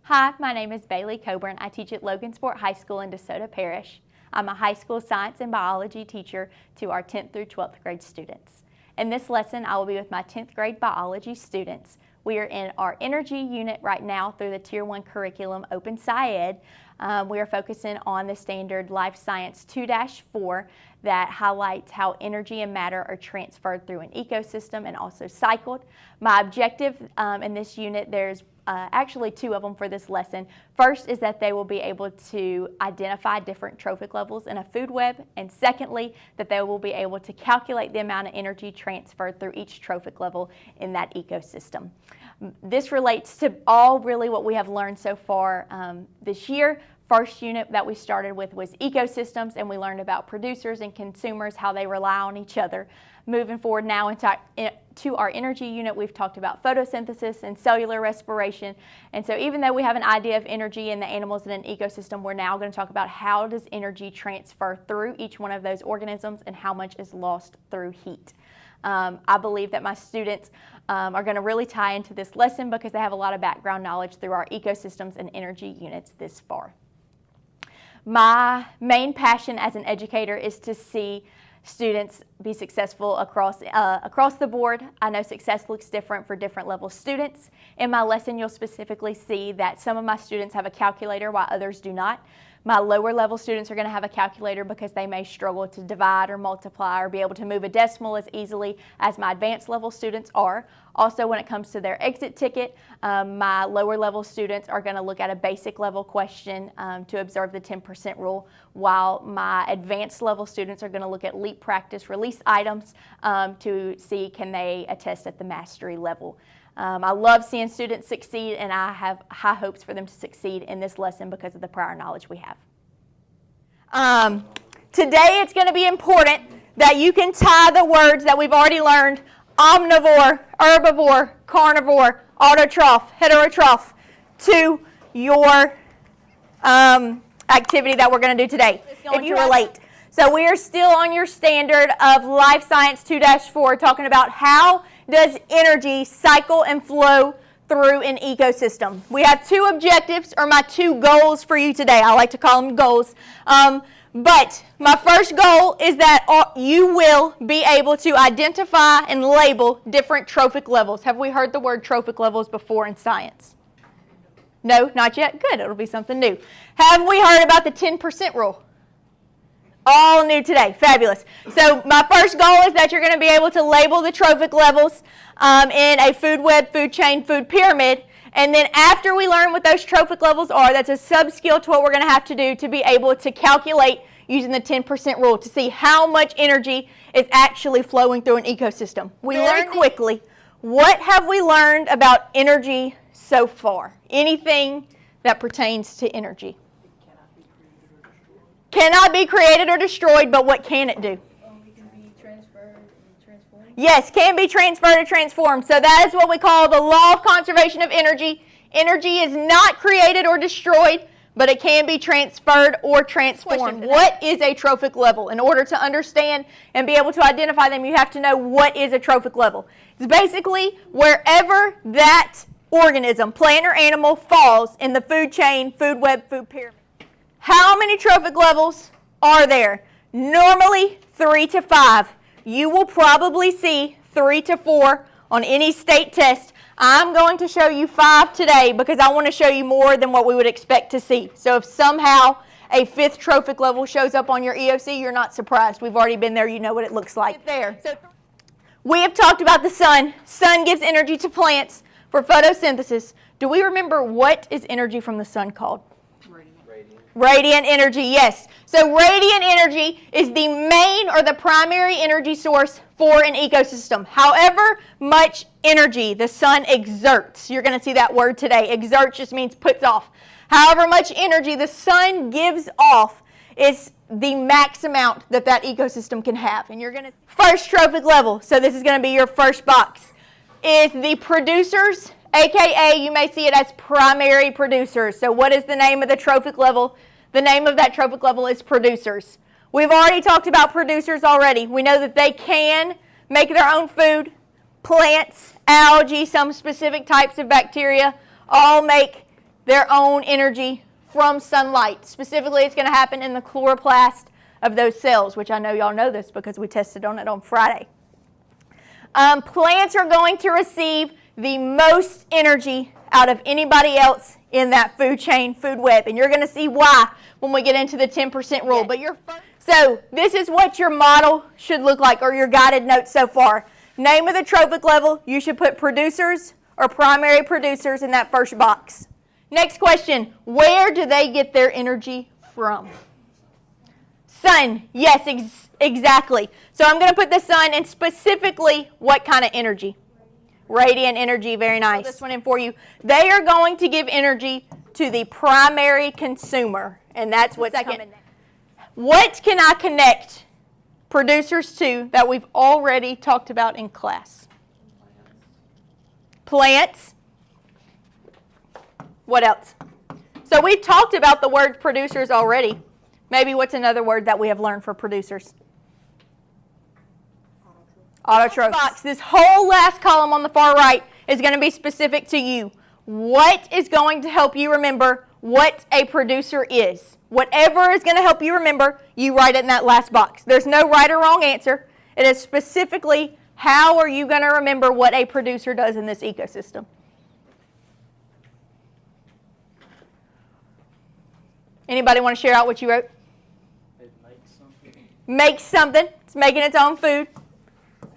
Hi, my name is Bailey Coburn. I teach at Logansport High School in DeSoto Parish. I'm a high school science and biology teacher to our 10th through 12th grade students. In this lesson, I will be with my 10th grade biology students. We are in our energy unit right now through the Tier 1 curriculum, Open SciEd. We are focusing on the standard Life Science 2-4 that highlights how energy and matter are transferred through an ecosystem and also cycled. My objective in this unit, there's actually two of them for this lesson. First is that they will be able to identify different trophic levels in a food web, and secondly, that they will be able to calculate the amount of energy transferred through each trophic level in that ecosystem. This relates to all really what we have learned so far this year. First unit that we started with was ecosystems, and we learned about producers and consumers, how they rely on each other. Moving forward now into our energy unit, we've talked about photosynthesis and cellular respiration. And so even though we have an idea of energy in the animals in an ecosystem, we're now going to talk about how does energy transfer through each one of those organisms and how much is lost through heat. I believe that my students are going to really tie into this lesson because they have a lot of background knowledge through our ecosystems and energy units this far. My main passion as an educator is to see students be successful across the board. I know success looks different for different level students. In my lesson, you'll specifically see that some of my students have a calculator while others do not. My lower level students are going to have a calculator because they may struggle to divide or multiply or be able to move a decimal as easily as my advanced level students are. Also, when it comes to their exit ticket, my lower level students are going to look at a basic level question to observe the 10% rule, while my advanced level students are going to look at leap practice release items to see can they attest at the mastery level. I love seeing students succeed, and I have high hopes for them to succeed in this lesson because of the prior knowledge we have. Today it's going to be important that you can tie the words that we've already learned: omnivore, herbivore, carnivore, autotroph, heterotroph, to your activity that we're going to do today, if you relate. So we are still on your standard of Life Science 2-4, talking about how does energy cycle and flow through an ecosystem. We have two objectives, or my two goals for you today. I like to call them goals. But my first goal is that you will be able to identify and label different trophic levels. Have we heard the word trophic levels before in science? No, not yet? Good, it'll be something new. Have we heard about the 10% rule? All new today. Fabulous. So my first goal is that you're going to be able to label the trophic levels in a food web, food chain, food pyramid. And then after we learn what those trophic levels are, that's a sub-skill to what we're going to have to do to be able to calculate using the 10% rule to see how much energy is actually flowing through an ecosystem. We learn quickly. What have we learned about energy so far? Anything that pertains to energy? Cannot be created or destroyed, but what can it do? It can be transferred and transformed. Yes, can be transferred or transformed. So that is what we call the law of conservation of energy. Energy is not created or destroyed, but it can be transferred or transformed. What is a trophic level? In order to understand and be able to identify them, you have to know what is a trophic level. It's basically wherever that organism, plant or animal, falls in the food chain, food web, food pyramid. How many trophic levels are there? Normally 3 to 5. You will probably see 3 to 4 on any state test. I'm going to show you 5 today because I want to show you more than what we would expect to see. So if somehow a 5th trophic level shows up on your EOC, you're not surprised. We've already been there. You know what it looks like. So we have talked about the sun. Sun gives energy to plants for photosynthesis. Do we remember what is energy from the sun called? Radiant energy, yes. So radiant energy is the main or the primary energy source for an ecosystem. However much energy the sun exerts, you're going to see that word today. Exerts just means puts off. However much energy the sun gives off is the max amount that that ecosystem can have. And you're going to first trophic level, so this is going to be your first box, is the producers, AKA you may see it as primary producers. So what is the name of the trophic level? The name of that trophic level is producers. We've already talked about producers already. We know that they can make their own food. Plants, algae, some specific types of bacteria all make their own energy from sunlight. Specifically, it's going to happen in the chloroplast of those cells, which I know y'all know this because we tested on it on Friday. Plants are going to receive the most energy out of anybody else in that food chain, food web. And you're going to see why when we get into the 10% rule. But so this is what your model should look like, or your guided notes so far. Name of the trophic level, you should put producers or primary producers in that first box. Next question, where do they get their energy from? Sun, yes, exactly. So I'm going to put the sun in specifically what kind of energy? Radiant energy, very nice. This one in for you. They are going to give energy to the primary consumer, and that's what's coming next. What can I connect producers to that we've already talked about in class? Plants. What else? So we've talked about the word producers already. Maybe what's another word that we have learned for producers? Autotrophs. This whole last column on the far right is going to be specific to you. What is going to help you remember what a producer is? Whatever is going to help you remember, you write it in that last box. There's no right or wrong answer. It is specifically how are you going to remember what a producer does in this ecosystem. Anybody want to share out what you wrote? It makes something. Makes something. It's making its own food.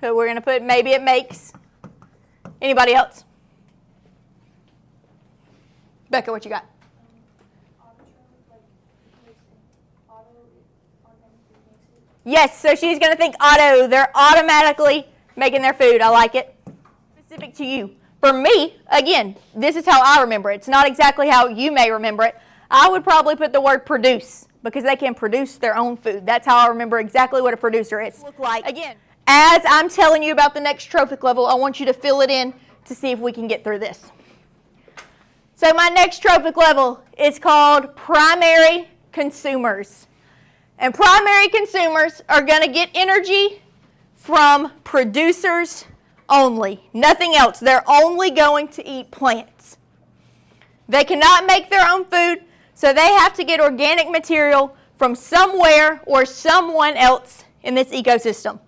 So we're going to put maybe it makes. Anybody else? Becca, what you got? Yes, so she's going to think auto. They're automatically making their food. I like it. Specific to you. For me, again, this is how I remember it. It's not exactly how you may remember it. I would probably put the word produce because they can produce their own food. That's how I remember exactly what a producer is. Look like. Again, as I'm telling you about the next trophic level, I want you to fill it in to see if we can get through this. So my next trophic level is called primary consumers. And primary consumers are going to get energy from producers only. Nothing else. They're only going to eat plants. They cannot make their own food, so they have to get organic material from somewhere or someone else in this ecosystem.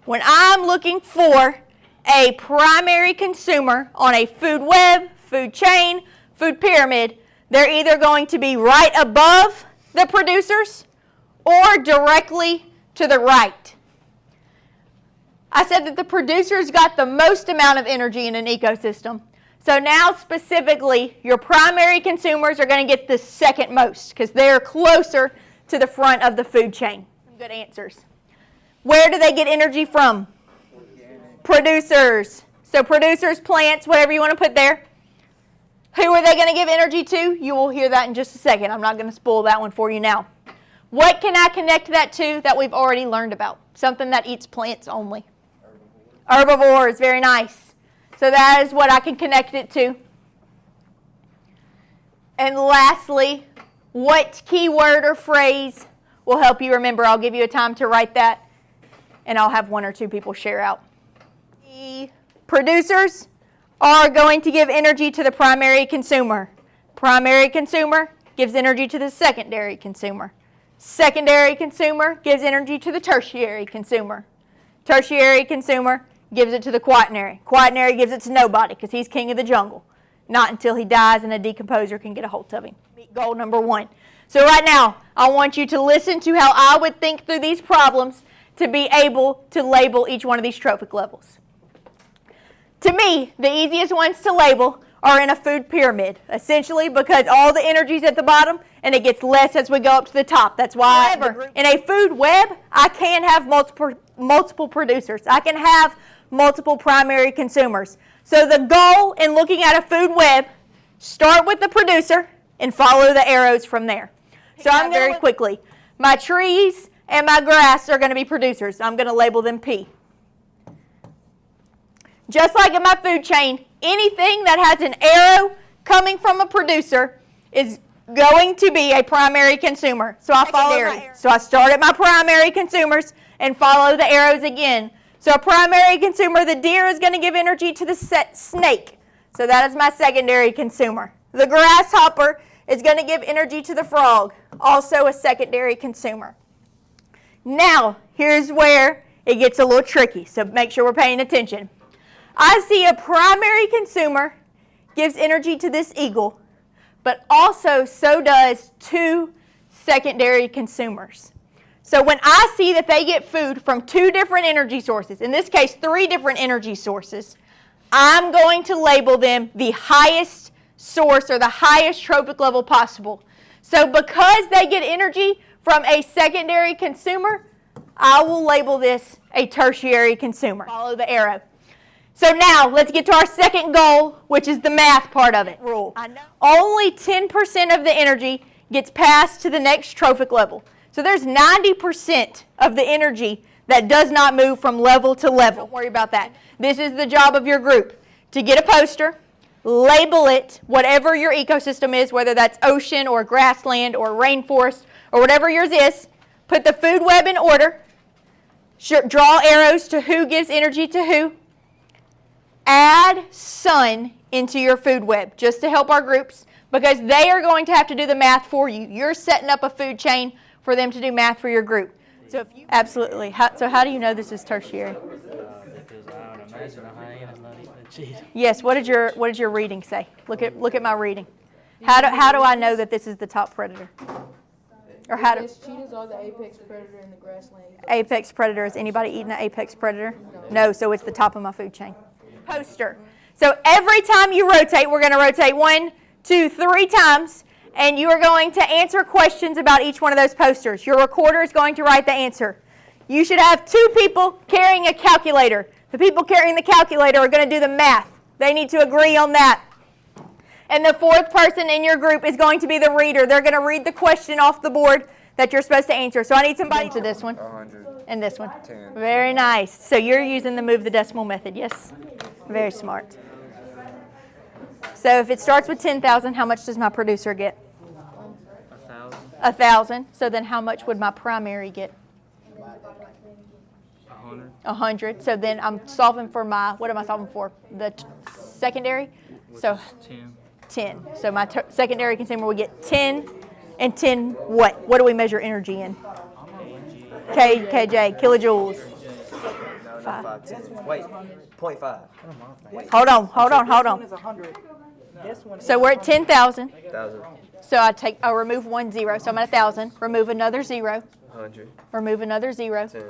When I'm looking for a primary consumer on a food web, food chain, food pyramid, they're either going to be right above the producers or directly to the right. I said that the producers got the most amount of energy in an ecosystem. So now specifically, your primary consumers are going to get the second most because they're closer to the front of the food chain. Some good answers. Where do they get energy from? Organic. Producers. So producers, plants, whatever you want to put there. Who are they going to give energy to? You will hear that in just a second. I'm not going to spoil that one for you now. What can I connect that to that we've already learned about? Something that eats plants only. Herbivores, very nice. So that is what I can connect it to. And lastly, what keyword or phrase will help you remember? I'll give you a time to write that, and I'll have one or two people share out. The producers are going to give energy to the primary consumer. Primary consumer gives energy to the secondary consumer. Secondary consumer gives energy to the tertiary consumer. Tertiary consumer gives it to the quaternary. Quaternary gives it to nobody because he's king of the jungle. Not until he dies and a decomposer can get a hold of him. Goal number 1. So right now, I want you to listen to how I would think through these problems to be able to label each one of these trophic levels. To me, the easiest ones to label are in a food pyramid, essentially because all the energy is at the bottom and it gets less as we go up to the top. That's why in a food web, I can have multiple producers. I can have multiple primary consumers. So the goal in looking at a food web, start with the producer and follow the arrows from there. So I'm very quickly. My trees and my grass are going to be producers. I'm going to label them P. Just like in my food chain, anything that has an arrow coming from a producer is going to be a primary consumer. So I follow my So I start at my primary consumers and follow the arrows again. So a primary consumer, the deer, is going to give energy to the snake. So that is my secondary consumer. The grasshopper is going to give energy to the frog, also a secondary consumer. Now, here's where it gets a little tricky, so make sure we're paying attention. I see a primary consumer gives energy to this eagle, but also so does two secondary consumers. So when I see that they get food from two different energy sources, in this case 3 different energy sources, I'm going to label them the highest source or the highest trophic level possible. So because they get energy from a secondary consumer, I will label this a tertiary consumer. Follow the arrow. So now let's get to our second goal, which is the math part of it. Rule. Only 10% of the energy gets passed to the next trophic level. So there's 90% of the energy that does not move from level to level. Don't worry about that. This is the job of your group, to get a poster, label it, whatever your ecosystem is, whether that's ocean or grassland or rainforest or whatever yours is, put the food web in order, draw arrows to who gives energy to who, add sun into your food web just to help our groups because they are going to have to do the math for you. You're setting up a food chain for them to do math for your group. So if you, absolutely. So how do you know this is tertiary? Because I would imagine a hyena's not eating a cheetah. Yes. What did your reading say? Look at my reading. How do I know that this is the top predator? Or how do Cheetahs are the apex predator in the grassland. apex predator? Is anybody eating an apex predator? No. So it's the top of my food chain. Poster. So every time you rotate, we're going to rotate 1, 2, 3 times, and you are going to answer questions about each one of those posters. Your recorder is going to write the answer. You should have 2 people carrying a calculator. The people carrying the calculator are going to do the math. They need to agree on that. And the 4th person in your group is going to be the reader. They're going to read the question off the board that you're supposed to answer. So I need somebody to this one 100. and this one. 10. Very nice. So you're using the move the decimal method, yes? Very smart. So if it starts with 10,000, how much does my producer get? 1,000. 1,000. So then how much would my primary get? 100. 100. So then I'm solving for what am I solving for? The secondary? Which So is 10. 10. So my secondary consumer would get 10 and 10 what? What do we measure energy in? KJ, kilojoules. No, not 5. Wait, 0.5. Hold on. This one is 100. This one So we're at 10,000. 1,000. So I'll remove 1 0. So I'm at 1,000. Remove another 0. 100. Remove another 0. 10.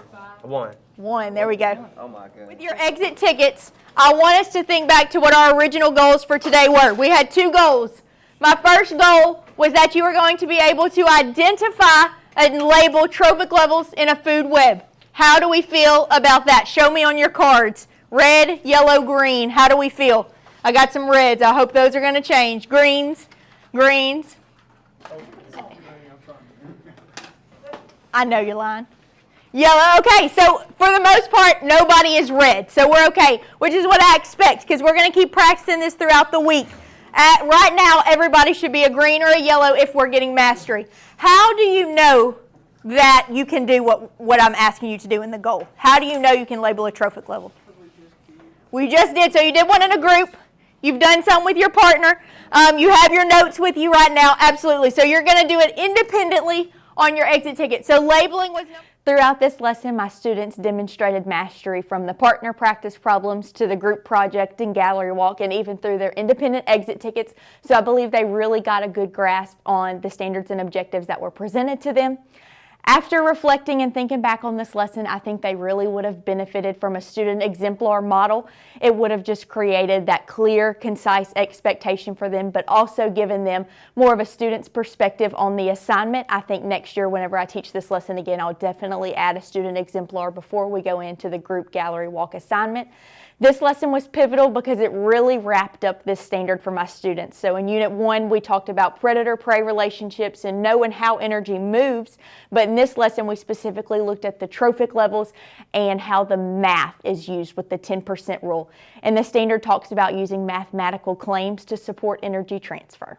1. 1. There we go. Oh my With god. your exit tickets, I want us to think back to what our original goals for today were. We had 2 goals. My first goal was that you were going to be able to identify and label trophic levels in a food web. How do we feel about that? Show me on your cards. Red, yellow, green. How do we feel? I got some reds. I hope those are going to change. Greens. I know you're lying. Yellow. Okay, so for the most part, nobody is red. So we're okay, which is what I expect because we're going to keep practicing this throughout the week. Right now, everybody should be a green or a yellow if we're getting mastery. How do you know that you can do what I'm asking you to do in the goal? How do you know you can label a trophic level? We just did. So you did one in a group. You've done some with your partner. You have your notes with you right now. Absolutely. So you're going to do it independently on your exit ticket. So labeling was... Throughout this lesson, my students demonstrated mastery from the partner practice problems to the group project and gallery walk and even through their independent exit tickets. So I believe they really got a good grasp on the standards and objectives that were presented to them. After reflecting and thinking back on this lesson, I think they really would have benefited from a student exemplar model. It would have just created that clear, concise expectation for them, but also given them more of a student's perspective on the assignment. I think next year, whenever I teach this lesson again, I'll definitely add a student exemplar before we go into the group gallery walk assignment. This lesson was pivotal because it really wrapped up this standard for my students. So in Unit 1, we talked about predator-prey relationships and knowing how energy moves. But in this lesson, we specifically looked at the trophic levels and how the math is used with the 10% rule. And the standard talks about using mathematical claims to support energy transfer.